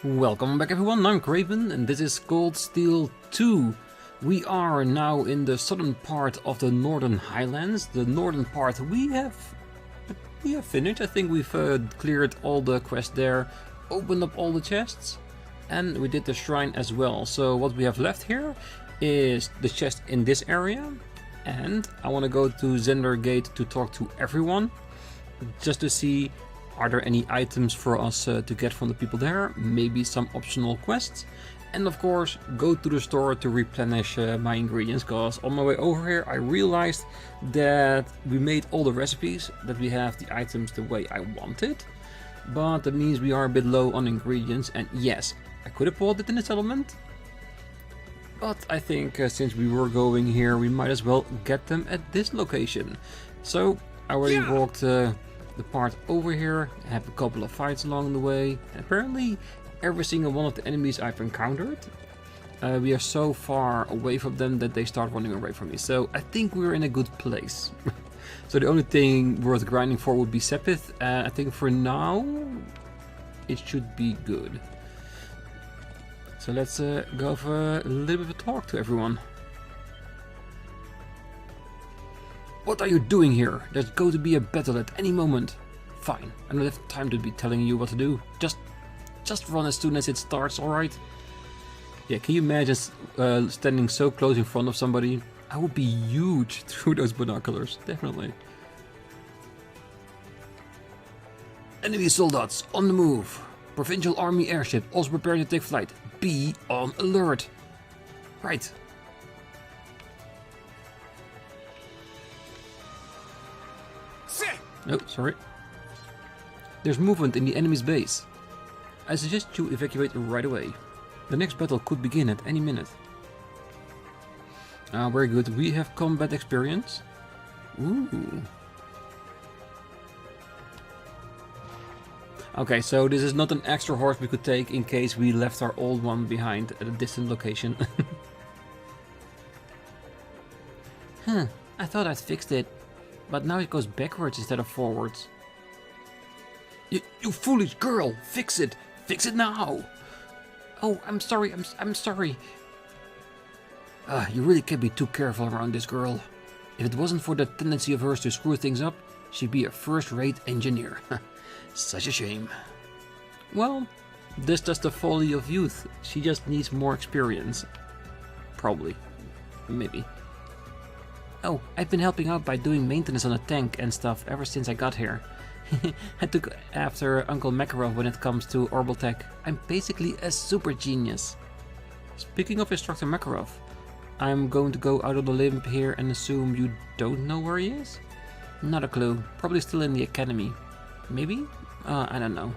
Welcome back everyone, I'm Craven and this is Cold Steel 2. We are now in the southern part of the Northern Highlands. The northern part we have finished. I think we've cleared all the quests there, opened up all the chests, and we did the shrine as well. So what we have left here is the chest in this area, and I want to go to Zender Gate to talk to everyone, just to see are there any items for us to get from the people there, maybe some optional quests, and of course go to the store to replenish my ingredients, because on my way over here I realized that we made all the recipes, that we have the items the way I wanted, but that means we are a bit low on ingredients. And yes, I could have bought it in the settlement, but I think since we were going here we might as well get them at this location. So I already walked the part over here, have a couple of fights along the way, and apparently every single one of the enemies I've encountered, we are so far away from them that they start running away from me. So I think we're in a good place. So the only thing worth grinding for would be Sepith. I think for now it should be good. So let's go for a little bit of a talk to everyone. What are you doing here? There's going to be a battle at any moment. Fine, I don't have time to be telling you what to do. Just run as soon as it starts, alright? Yeah, can you imagine standing so close in front of somebody? I would be huge through those binoculars, definitely. Enemy soldiers on the move. Provincial Army airship also preparing to take flight. Be on alert. Right. Oh, sorry. There's movement in the enemy's base. I suggest you evacuate right away. The next battle could begin at any minute. Ah, very good. We have combat experience. Ooh. Okay, so this is not an extra horse we could take in case we left our old one behind at a distant location. Huh, I thought I'd fixed it. But now it goes backwards instead of forwards. You foolish girl! Fix it! Fix it now! Oh, I'm sorry, I'm sorry. You really can't be too careful around this girl. If it wasn't for that tendency of hers to screw things up, she'd be a first-rate engineer. Such a shame. Well, that's just the folly of youth. She just needs more experience. Probably. Maybe. Oh, I've been helping out by doing maintenance on a tank and stuff ever since I got here. I took after Uncle Makarov when it comes to orbital tech. I'm basically a super genius. Speaking of Instructor Makarov, I'm going to go out on the limb here and assume you don't know where he is? Not a clue. Probably still in the academy. Maybe? I don't know.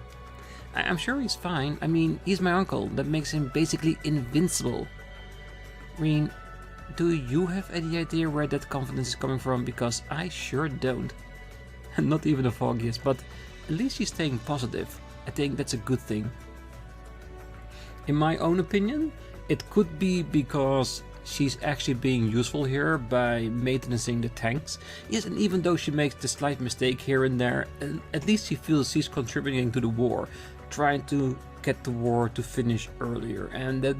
I'm sure he's fine. I mean, he's my uncle. That makes him basically invincible. Rean, do you have any idea where that confidence is coming from? Because I sure don't. Not even the foggiest, but at least she's staying positive. I think that's a good thing. In my own opinion, it could be because she's actually being useful here by maintaining the tanks. Yes, and even though she makes the slight mistake here and there, at least she feels she's contributing to the war, trying to get the war to finish earlier, and that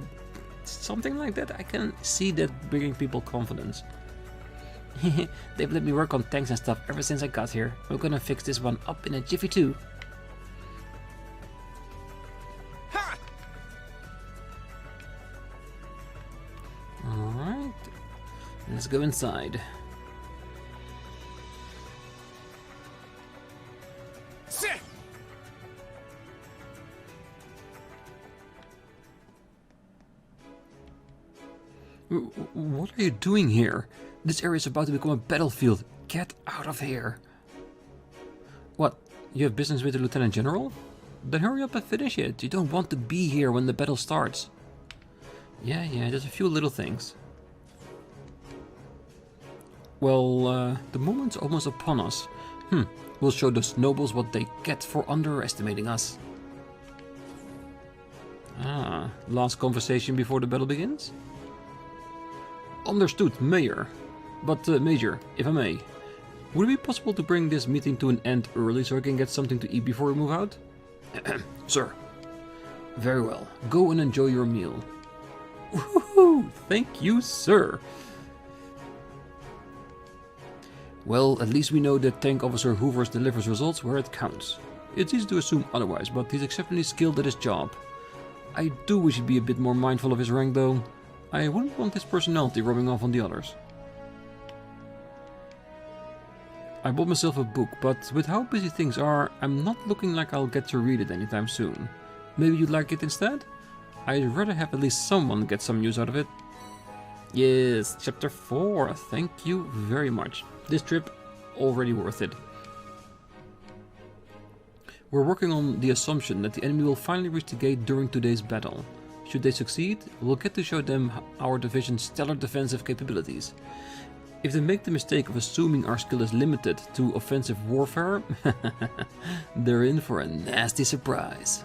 something like that, I can see that bringing people confidence. They've let me work on tanks and stuff ever since I got here. We're gonna fix this one up in a jiffy too. Alright, let's go inside. What are you doing here? This area is about to become a battlefield. Get out of here. What? You have business with the Lieutenant General? Then hurry up and finish it. You don't want to be here when the battle starts. Yeah, there's a few little things. Well, the moment's almost upon us. We'll show those nobles what they get for underestimating us. Ah, last conversation before the battle begins? Understood, Mayor. But, Major, if I may, would it be possible to bring this meeting to an end early so I can get something to eat before we move out? Sir. Very well. Go and enjoy your meal. Woohoo! Thank you, sir. Well, at least we know that Tank Officer Hoovers delivers results where it counts. It's easy to assume otherwise, but he's exceptionally skilled at his job. I do wish he'd be a bit more mindful of his rank though. I wouldn't want his personality rubbing off on the others. I bought myself a book, but with how busy things are, I'm not looking like I'll get to read it anytime soon. Maybe you'd like it instead? I'd rather have at least someone get some use out of it. Yes, chapter 4, thank you very much. This trip, already worth it. We're working on the assumption that the enemy will finally reach the gate during today's battle. Should they succeed, we'll get to show them our division's stellar defensive capabilities. If they make the mistake of assuming our skill is limited to offensive warfare, they're in for a nasty surprise.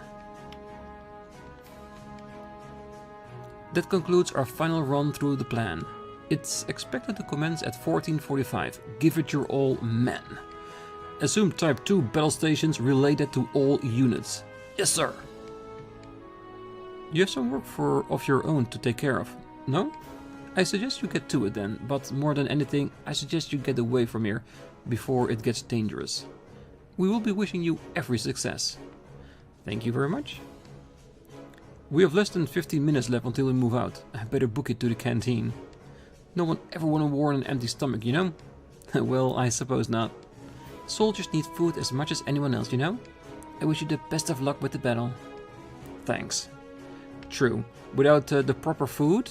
That concludes our final run through the plan. It's expected to commence at 14:45. Give it your all, men. Assume Type 2 battle stations related to all units. Yes, sir. You have some work of your own to take care of, no? I suggest you get to it then, but more than anything, I suggest you get away from here before it gets dangerous. We will be wishing you every success. Thank you very much. We have less than 15 minutes left until we move out. I better book it to the canteen. No one ever won a war on an empty stomach, you know? Well, I suppose not. Soldiers need food as much as anyone else, you know? I wish you the best of luck with the battle. Thanks. True. Without the proper food,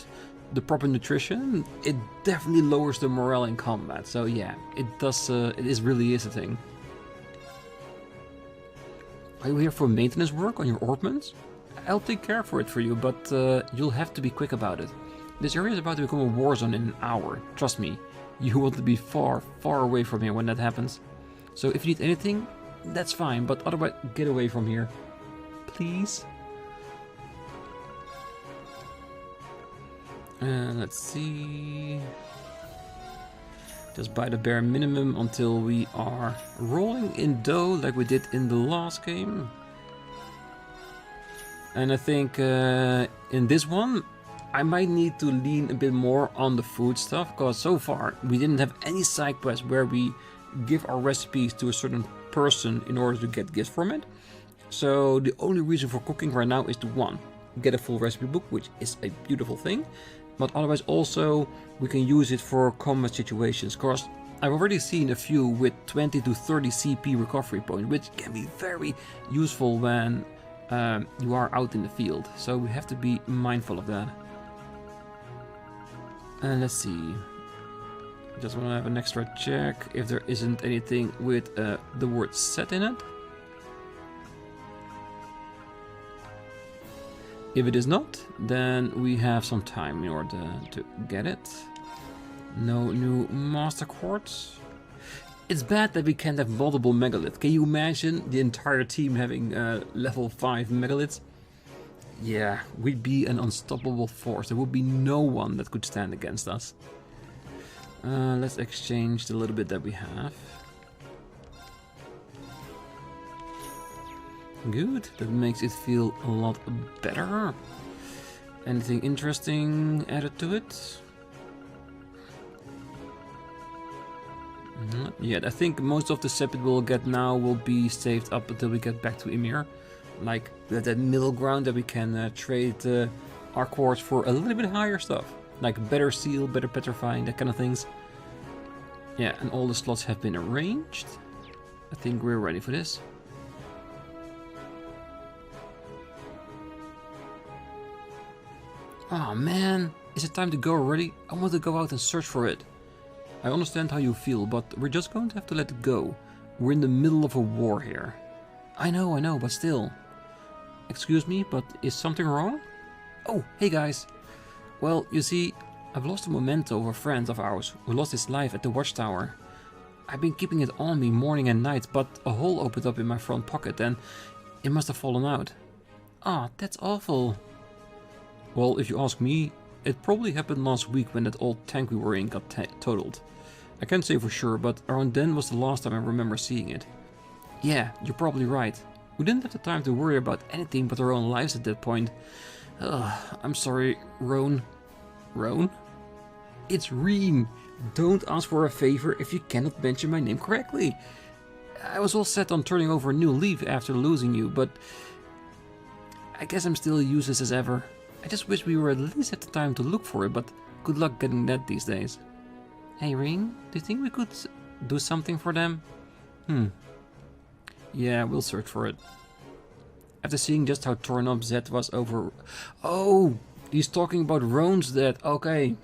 the proper nutrition, it definitely lowers the morale in combat. So yeah, it does. Really is a thing. Are you here for maintenance work on your ordnance? I'll take care for it for you, but you'll have to be quick about it. This area is about to become a war zone in an hour. Trust me, you want to be far, far away from here when that happens. So if you need anything, that's fine, but otherwise get away from here. Please? Let's see. Just buy the bare minimum until we are rolling in dough like we did in the last game. And I think in this one, I might need to lean a bit more on the food stuff, because so far we didn't have any side quests where we give our recipes to a certain person in order to get gifts from it. So the only reason for cooking right now is to, one, get a full recipe book, which is a beautiful thing, but otherwise also we can use it for combat situations, because I've already seen a few with 20 to 30 CP recovery points, which can be very useful when you are out in the field, so we have to be mindful of that. And let's see, just want to have an extra check if there isn't anything with the word set in it. If it is not, then we have some time in order to get it. No new master quartz. It's bad that we can't have multiple megaliths. Can you imagine the entire team having level 5 megaliths? Yeah, we'd be an unstoppable force. There would be no one that could stand against us. Let's exchange the little bit that we have. Good, that makes it feel a lot better. Anything interesting added to it? Not yet. I think most of the sepit we'll get now will be saved up until we get back to Ymir. Like that middle ground that we can trade our quartz for a little bit higher stuff. Like better seal, better petrifying, that kind of things. Yeah, and all the slots have been arranged. I think we're ready for this. Oh man, is it time to go already? I want to go out and search for it. I understand how you feel, but we're just going to have to let it go. We're in the middle of a war here. I know, but still. Excuse me, but is something wrong? Oh, hey guys. Well, you see, I've lost a memento of a friend of ours who lost his life at the watchtower. I've been keeping it on me morning and night, but a hole opened up in my front pocket and it must have fallen out. Ah, that's awful. Well, if you ask me, it probably happened last week when that old tank we were in got totaled. I can't say for sure, but around then was the last time I remember seeing it. Yeah, you're probably right. We didn't have the time to worry about anything but our own lives at that point. I'm sorry, Roan. Roan? It's Rean. Don't ask for a favor if you cannot mention my name correctly. I was all set on turning over a new leaf after losing you, but I guess I'm still useless as ever. I just wish we were at least at the time to look for it, but good luck getting that these days. Hey Rean, do you think we could do something for them? Yeah, we'll search for it. After seeing just how torn up Zed was over... Oh, he's talking about Roan's death. Okay.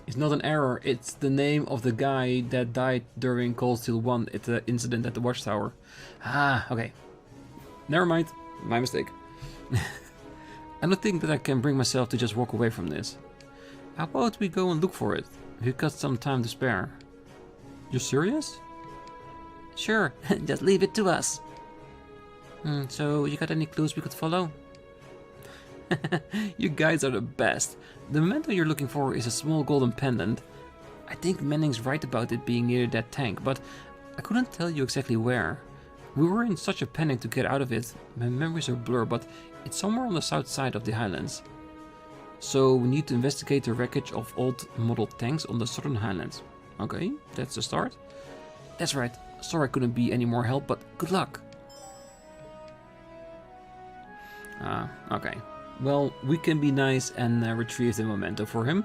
It's not an error, it's the name of the guy that died during Cold Steel 1 at the incident at the Watchtower. Ah, okay. Never mind, my mistake. I don't think that I can bring myself to just walk away from this. How about we go and look for it? We've got some time to spare. You're serious? Sure, just leave it to us. So, you got any clues we could follow? You guys are the best. The memento you're looking for is a small golden pendant. I think Manning's right about it being near that tank, but I couldn't tell you exactly where. We were in such a panic to get out of it. My memories are blurred, but it's somewhere on the south side of the highlands. So we need to investigate the wreckage of old model tanks on the southern highlands. Okay, that's the start. That's right. Sorry I couldn't be any more help, but good luck. Okay. Well, we can be nice and retrieve the memento for him.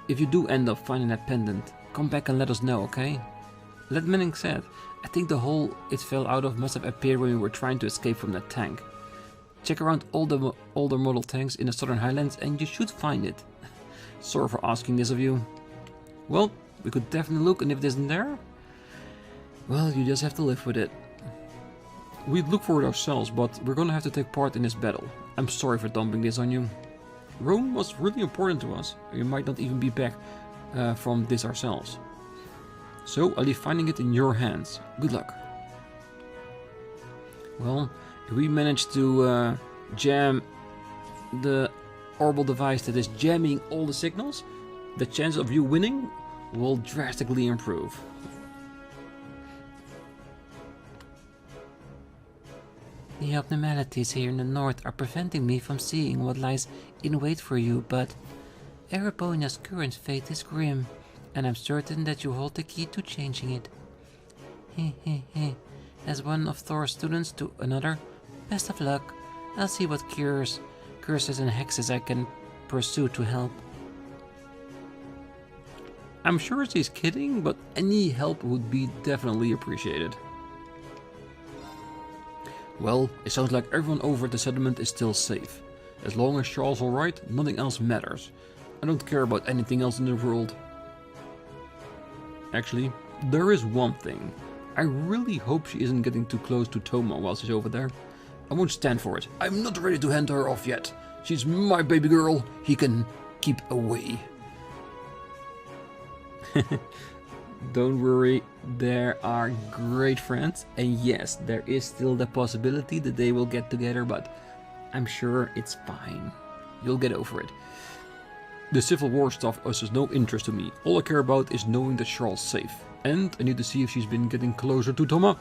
If you do end up finding that pendant, come back and let us know, okay? Like Manning said, I think the hole it fell out of must have appeared when we were trying to escape from that tank. Check around all the older model tanks in the Southern Highlands and you should find it. Sorry for asking this of you. Well, we could definitely look, and if it isn't there, well, you just have to live with it. We'd look for it ourselves, but we're gonna have to take part in this battle. I'm sorry for dumping this on you. Rome was really important to us. We might not even be back from this ourselves. So I'll leave finding it in your hands. Good luck. Well, if we manage to jam the orbital device that is jamming all the signals, the chance of you winning will drastically improve. The abnormalities here in the north are preventing me from seeing what lies in wait for you, but Erebonia's current fate is grim, and I'm certain that you hold the key to changing it. As one of Thor's students to another, best of luck. I'll see what curses and hexes I can pursue to help. I'm sure she's kidding, but any help would be definitely appreciated. Well, it sounds like everyone over at the settlement is still safe. As long as Charles alright, nothing else matters. I don't care about anything else in the world. Actually, there is one thing. I really hope she isn't getting too close to Toma while she's over there. I won't stand for it. I'm not ready to hand her off yet. She's my baby girl. He can keep away. Don't worry, there are great friends, and yes, there is still the possibility that they will get together, but I'm sure it's fine. You'll get over it. The Civil War stuff is no interest to me. All I care about is knowing that Charles is safe. And I need to see if she's been getting closer to Toma.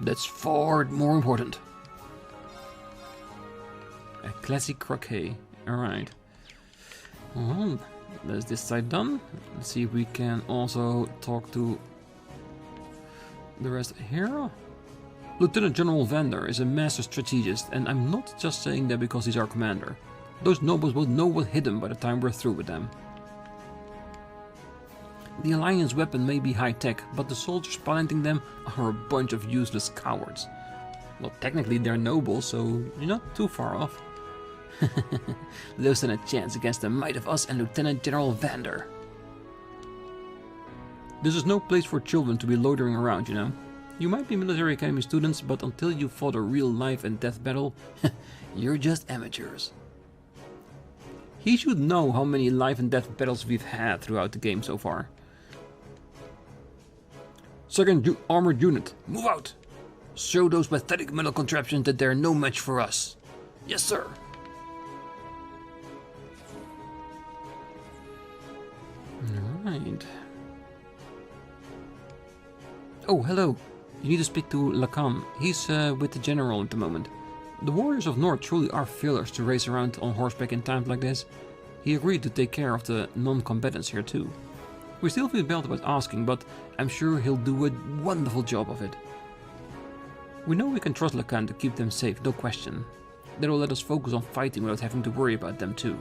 That's far more important. A classic croquet. Alright. Well, that's this side done. Let's see if we can also talk to the rest here. Lieutenant General Zender is a master strategist, and I'm not just saying that because he's our commander. Those nobles will know what hit them by the time we're through with them. The Alliance weapon may be high-tech, but the soldiers piloting them are a bunch of useless cowards. Well, technically they're nobles, so you're not too far off. Less than a chance against the might of us and Lieutenant General Zender. This is no place for children to be loitering around, you know. You might be military academy students, but until you fought a real life and death battle, you're just amateurs. He should know how many life and death battles we've had throughout the game so far. Second armored unit, move out! Show those pathetic metal contraptions that they're no match for us. Yes, sir. Alright. Oh, hello. You need to speak to Lacam. He's with the general at the moment. The warriors of North truly are failures to race around on horseback in times like this. He agreed to take care of the non-combatants here too. We still feel bad about asking, but I'm sure he'll do a wonderful job of it. We know we can trust Lacan to keep them safe, no question. That'll let us focus on fighting without having to worry about them too.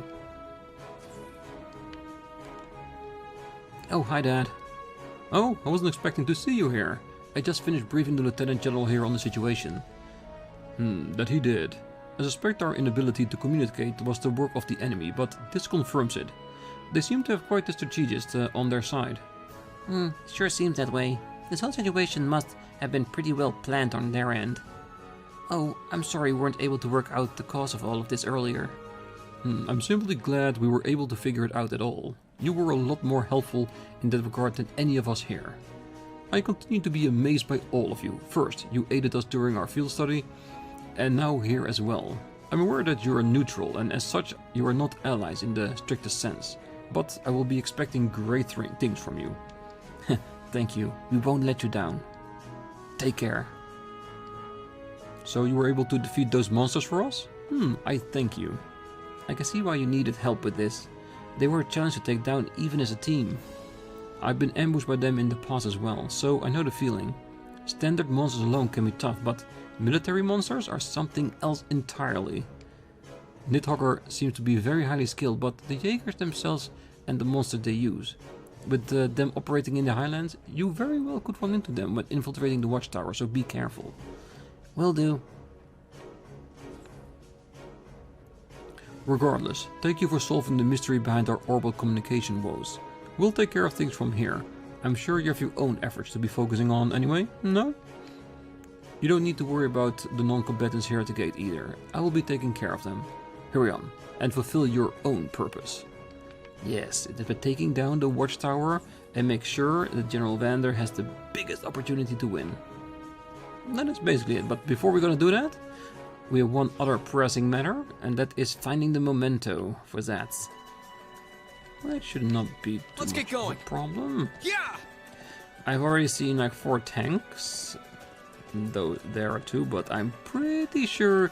Oh, hi Dad. Oh, I wasn't expecting to see you here. I just finished briefing the Lieutenant General here on the situation. That he did. I suspect our inability to communicate was the work of the enemy, but this confirms it. They seem to have quite a strategist on their side. Sure seems that way. This whole situation must have been pretty well planned on their end. Oh, I'm sorry we weren't able to work out the cause of all of this earlier. I'm simply glad we were able to figure it out at all. You were a lot more helpful in that regard than any of us here. I continue to be amazed by all of you. First, you aided us during our field study, and now here as well. I'm aware that you are neutral, and as such, you are not allies in the strictest sense. But I will be expecting great things from you. Thank you. We won't let you down. Take care. So you were able to defeat those monsters for us? I thank you. I can see why you needed help with this. They were a challenge to take down even as a team. I've been ambushed by them in the past as well, so I know the feeling. Standard monsters alone can be tough, but military monsters are something else entirely. Nidhogger seems to be very highly skilled, but the Jaegers themselves and the monsters they use. With them operating in the highlands, you very well could run into them when infiltrating the watchtower, so be careful. Will do. Regardless, thank you for solving the mystery behind our orbital communication woes. We'll take care of things from here. I'm sure you have your own efforts to be focusing on anyway, no? You don't need to worry about the non-combatants here at the gate either. I will be taking care of them. Hurry on, and fulfill your own purpose. Yes, it is by taking down the watchtower and make sure that General Vander has the biggest opportunity to win. That is basically it, but before we're gonna do that, we have one other pressing matter, and that is finding the memento for Zats. That should not be too much of a problem. Yeah! I've already seen like 4 tanks, though there are 2, but I'm pretty sure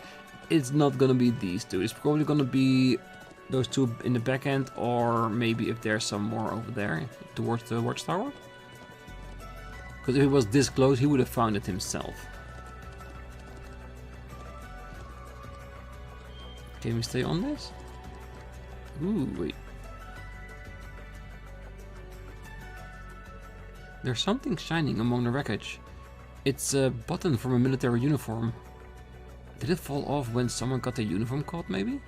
it's not gonna be these 2. It's probably gonna be those 2 in the back end, or maybe if there's some more over there towards the watchtower. Because if it was this close, he would have found it himself. Can we stay on this? Ooh, wait. There's something shining among the wreckage. It's a button from a military uniform. Did it fall off when someone got their uniform caught, maybe?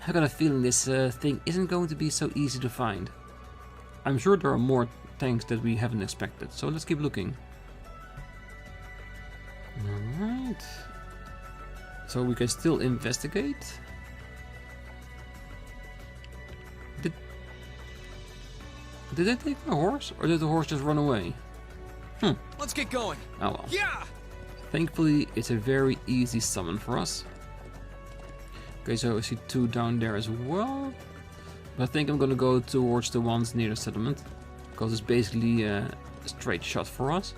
I got a feeling this thing isn't going to be so easy to find. I'm sure there are more tanks that we haven't expected, so let's keep looking. Alright. So we can still investigate. Did they take my horse, or did the horse just run away? Let's get going. Oh well. Yeah. Thankfully, it's a very easy summon for us. Okay, so I see 2 down there as well. But I think I'm gonna go towards the ones near the settlement, because it's basically a straight shot for us.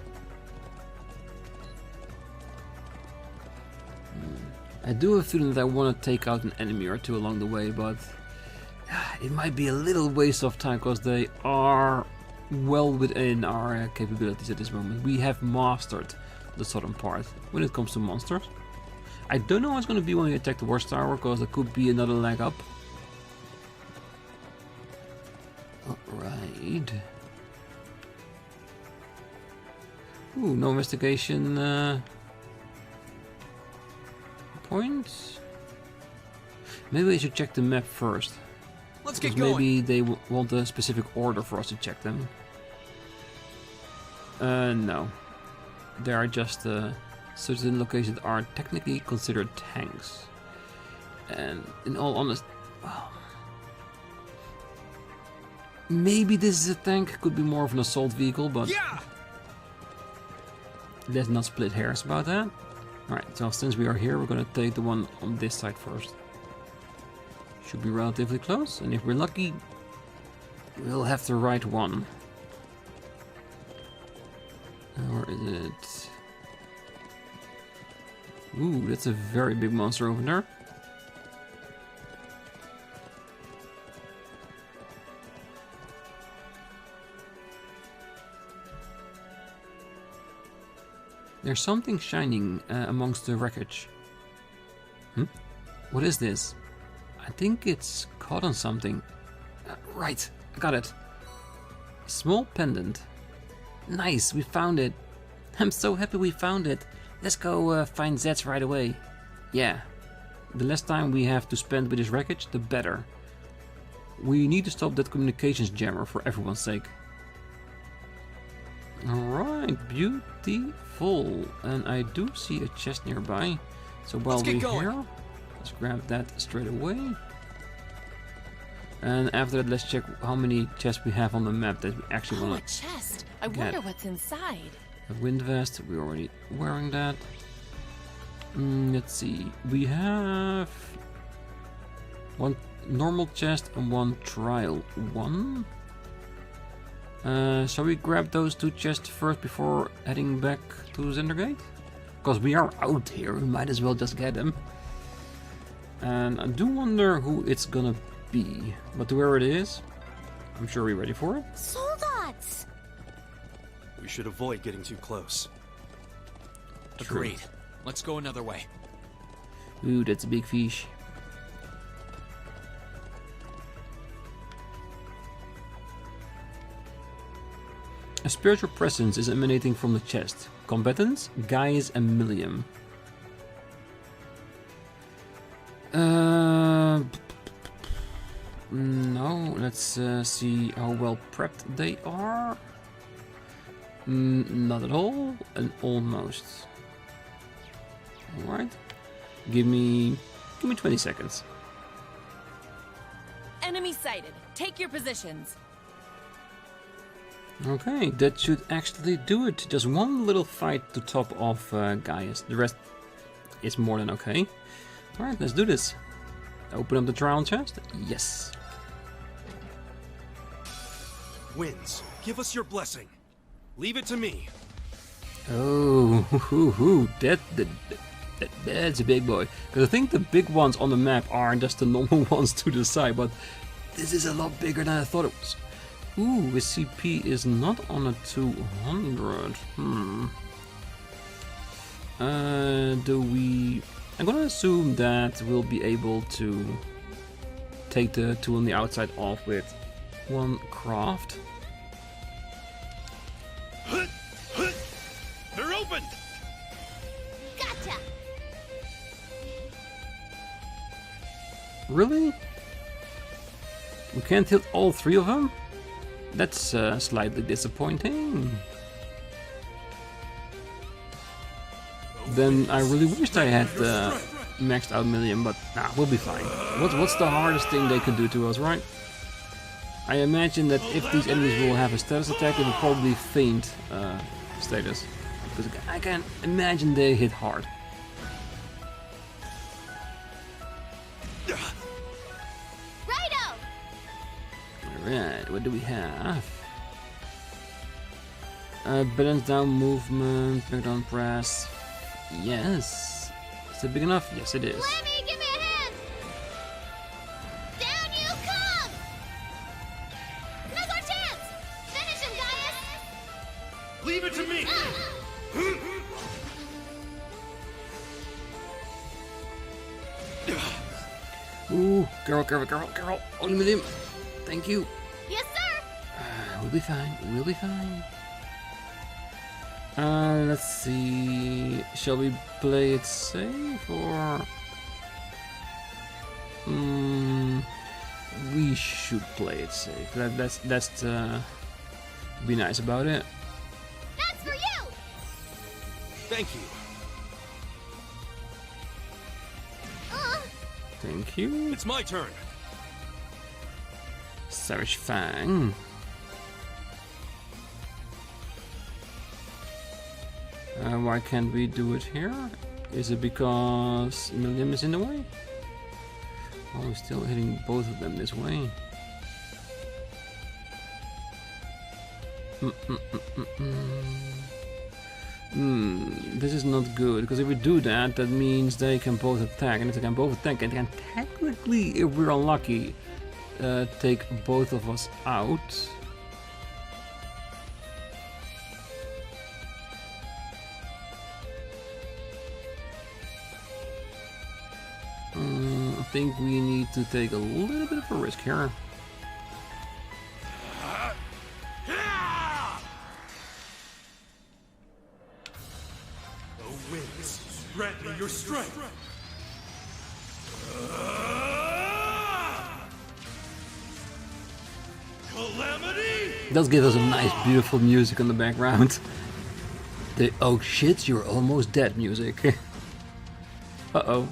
I do have a feeling that I want to take out an enemy or 2 along the way, but it might be a little waste of time because they are well within our capabilities at this moment. We have mastered the southern part when it comes to monsters. I don't know how it's going to be when we attack the watchtower, because there could be another leg up. Alright. Ooh, no investigation points. Maybe we should check the map first. Let's get going. Maybe they want a specific order for us to check them. No. There are just certain locations that are technically considered tanks. And in all honesty, well, maybe this is a tank, could be more of an assault vehicle, but yeah! Let's not split hairs about that. Alright, so since we are here, we're gonna take the one on this side first. Should be relatively close, and if we're lucky, we'll have the right one. Or is it? Ooh, that's a very big monster over there. There's something shining amongst the wreckage. What is this? I think it's caught on something. Right, I got it. A small pendant. Nice, we found it. I'm so happy we found it. Let's go find Zats right away. Yeah, the less time we have to spend with this wreckage, the better. We need to stop that communications jammer for everyone's sake. Alright, beautiful. And I do see a chest nearby. So while we're here, let's grab that straight away. And after that, let's check how many chests we have on the map that we actually want to a chest. I wonder what's inside. A wind vest, we're already wearing that. Let's see, we have one normal chest and one trial one. Shall we grab those two chests first before heading back to Zender Gate? Because we are out here, we might as well just get them. And I do wonder who it's gonna be, but whoever it is, I'm sure we're ready for it. Soldats! We should avoid getting too close. Agreed. Let's go another way. Ooh, that's a big fish. A spiritual presence is emanating from the chest. Combatants, Gaius and Millium. No, let's see how well prepped they are. Not at all, and almost. Alright. Give me 20 seconds. Enemy sighted. Take your positions. Okay, that should actually do it. Just one little fight to top off Gaius. The rest is more than okay. Alright, let's do this. Open up the trial chest. Yes. Winds, give us your blessing. Leave it to me. Oh, that's a big boy. Because I think the big ones on the map are just the normal ones to the side, but this is a lot bigger than I thought it was. Ooh, his CP is not on a 200. I'm gonna assume that we'll be able to take the two on the outside off with one craft. They're open! Gotcha! Really? We can't hit all three of them? That's slightly disappointing. Then I really wished I had maxed out Millium, but nah, we'll be fine. What's the hardest thing they can do to us, right? I imagine that if these enemies will have a status attack, it will probably faint status. Because I can imagine they hit hard. Righto! Alright, what do we have? Balance down movement, back down press. Yes. Is it big enough? Yes, it is. Lemmy, give me a hand! Down you come! Now's our chance! Finish him, Gaius! Leave it to me! Ooh, girl. Only Millium. Thank you. Yes, sir! We'll be fine. Let's see. Shall we play it safe or? We should play it safe. That's be nice about it. That's for you! Thank you. Thank you. It's my turn. Savage Fang. Why can't we do it here? Is it because Millium is in the way? Oh, we're still hitting both of them this way. This is not good, because if we do that, that means they can both attack, and if they can both attack, they can technically, if we're unlucky, take both of us out. I think we need to take a little bit of a risk here. The winds grant me your strength. Calamity! It does give us a nice, beautiful music in the background. The oh shit, you're almost dead music. Uh-oh.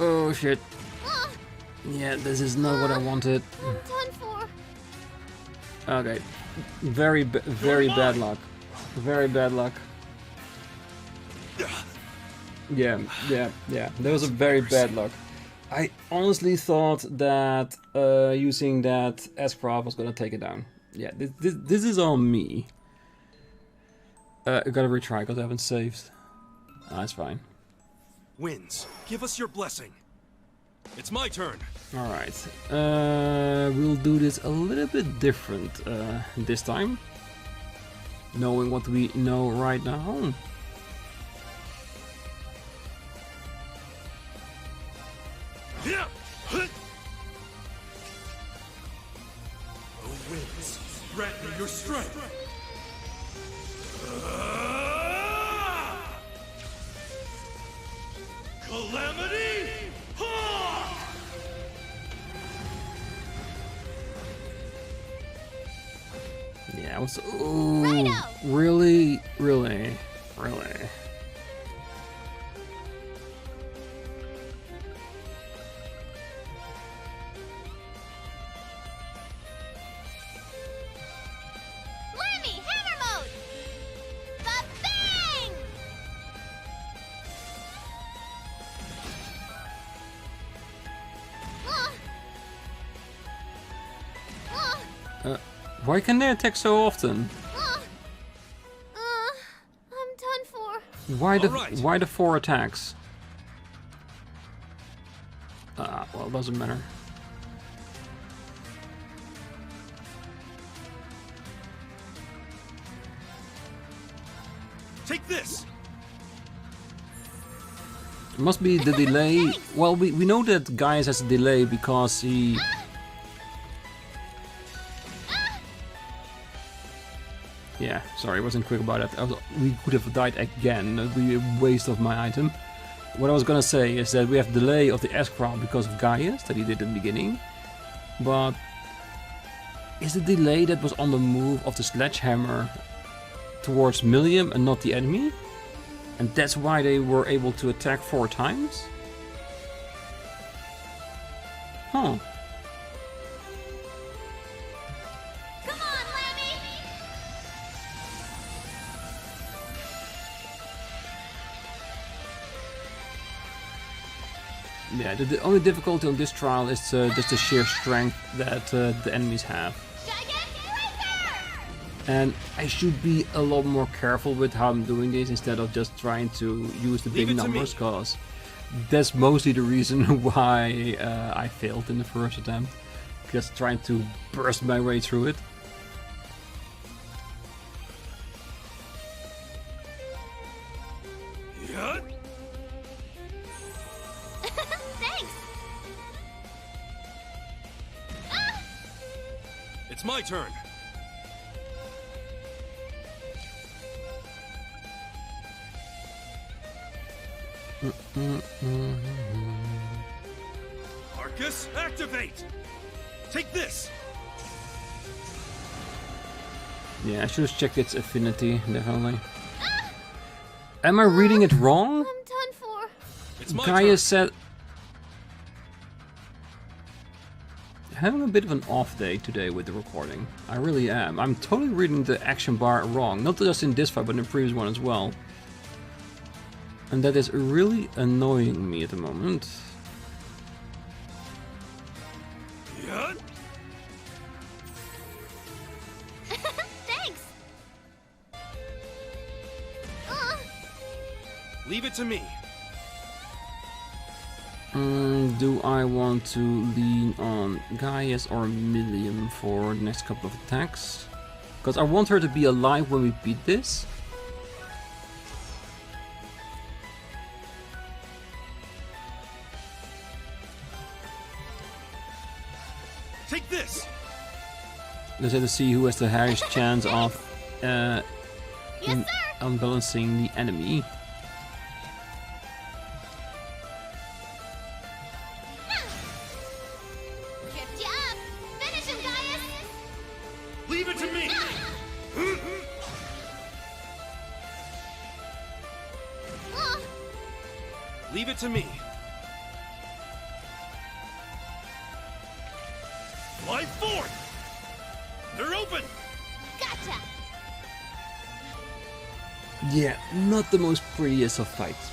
Oh shit. Yeah, this is not what I wanted. I'm done for. Okay. Very bad luck. Very bad luck. Yeah. That was a very bad luck. I honestly thought that using that S-Craft was gonna take it down. Yeah, this is on me. I gotta retry because I haven't saved. That's fine. Winds, give us your blessing. It's my turn. Alright. We'll do this a little bit different this time. Knowing what we know right now. The winds grant me your strength. Calamity! Yeah, I was. Ooh, really. Lammy, hammer mode! The bang! Why can they attack so often? I'm done for. Why the 4 attacks? Well, it doesn't matter. Take this. It must be the delay. Well, we know that Gaius has a delay because he. Yeah, sorry, I wasn't quick about that. We could have died again. That would be a waste of my item. What I was gonna say is that we have delay of the S-Craft because of Gaius, that he did in the beginning. But is the delay that was on the move of the sledgehammer towards Millium and not the enemy? And that's why they were able to attack 4 times? Huh. Come on, Lammy! Yeah, the only difficulty on this trial is just the sheer strength that the enemies have. And I should be a lot more careful with how I'm doing this instead of just trying to use the big numbers, because that's mostly the reason why I failed in the first attempt. Just trying to burst my way through it. Thanks! It's my turn. Arcus, activate! Take this! Yeah, I should have checked its affinity, definitely. Am I reading it wrong? I'm done for. It's my Gaius turn. said... Having a bit of an off day today with the recording. I really am. I'm totally reading the action bar wrong. Not just in this fight, but in the previous one as well. And that is really annoying me at the moment. Thanks! Leave it to me. Do I want to lean on Gaius or Millium for the next couple of attacks? Because I want her to be alive when we beat this. Take this. Let's have to see who has the highest chance of Yes, sir. unbalancing the enemy. Tripped you up. Finish him, Gaius. Leave it to me. Oh, Leave it to me. Fly forth. They're open. gotcha. Yeah, not the most prettiest of fights.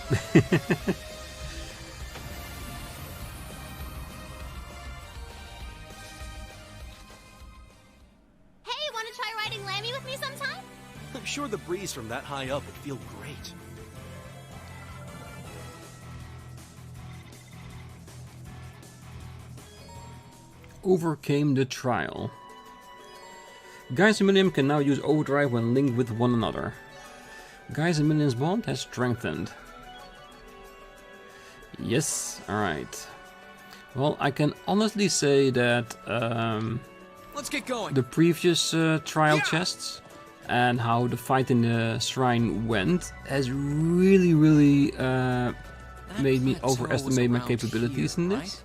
Hey, wanna try riding Lammy with me sometime? I'm sure the breeze from that high up would feel great. Overcame the trial. Gaius and Millium can now use overdrive when linked with one another. Gaius and Millium's bond has strengthened. Yes, alright. Well, I can honestly say that Let's get going. the previous trial chests and how the fight in the shrine went has really made me plateau was overestimate my around capabilities here, in this. right?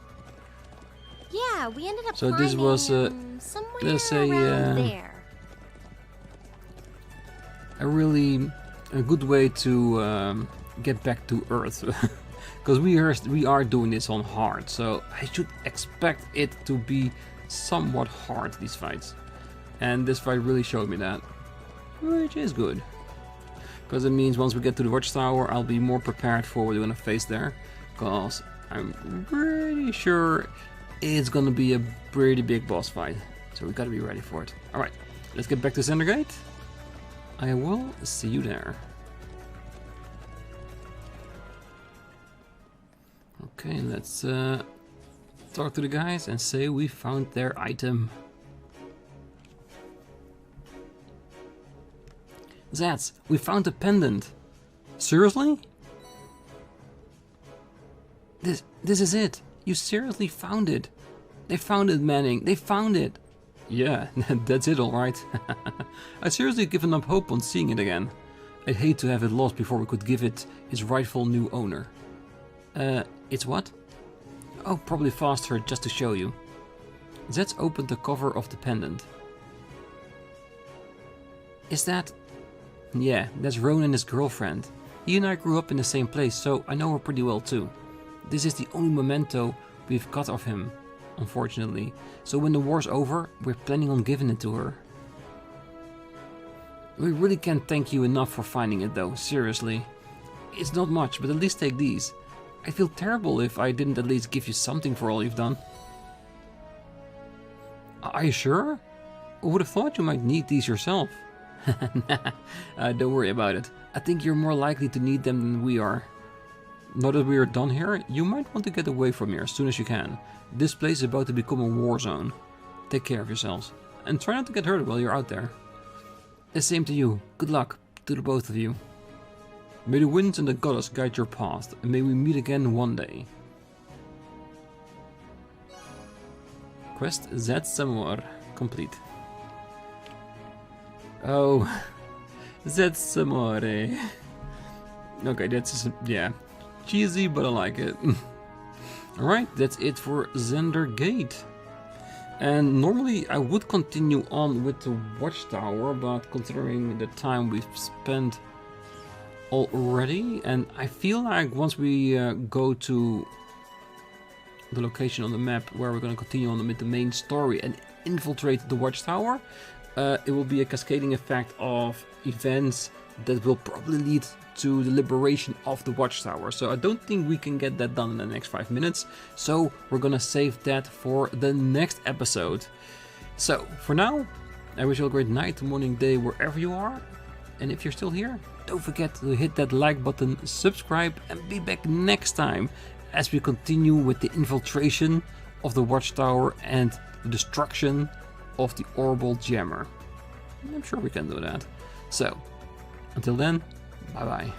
Yeah, we ended up So this was, somewhere let's say, around there. A good way to get back to Earth, because we are doing this on hard, so I should expect it to be somewhat hard, these fights, and this fight really showed me that, which is good, because it means once we get to the watchtower I'll be more prepared for what we're gonna face there, because I'm pretty sure it's gonna be a pretty big boss fight, so we gotta be ready for it. Alright, let's get back to Zender Gate. I will see you there. Okay, let's talk to the guys and say we found their item. Zats, we found the pendant. Seriously? This is it. You seriously found it. They found it, Manning. They found it. Yeah, that's it, alright. I'd seriously given up hope on seeing it again. I'd hate to have it lost before we could give it its rightful new owner. It's what? Oh, probably faster just to show you. Zats opened the cover of the pendant. Is that... Yeah, that's Ronan and his girlfriend. He and I grew up in the same place, so I know her pretty well too. This is the only memento we've got of him, unfortunately. So when the war's over, we're planning on giving it to her. We really can't thank you enough for finding it though, seriously. It's not much, but at least take these. I'd feel terrible if I didn't at least give you something for all you've done. Are you sure? I would have thought you might need these yourself. Don't worry about it. I think you're more likely to need them than we are. Now that we are done here, you might want to get away from here as soon as you can. This place is about to become a war zone. Take care of yourselves. And try not to get hurt while you're out there. The same to you. Good luck to the both of you. May the winds and the goddess guide your path, and may we meet again one day. Quest Zats Amore complete. Oh, Zats Amore. Okay, that's, yeah, cheesy, but I like it. Alright, that's it for Zender Gate. And normally I would continue on with the watchtower, but considering the time we've spent already, and I feel like once we go to the location on the map where we're going to continue on with the main story and infiltrate the watchtower, it will be a cascading effect of events that will probably lead to the liberation of the watchtower. So I don't think we can get that done in the next 5 minutes, so we're gonna save that for the next episode. So for now, I wish you a great night, morning, day, wherever you are, and if you're still here, Don't forget to hit that like button, subscribe, and be back next time as we continue with the infiltration of the watchtower and the destruction of the orbital jammer. I'm sure we can do that. So, until then, bye bye.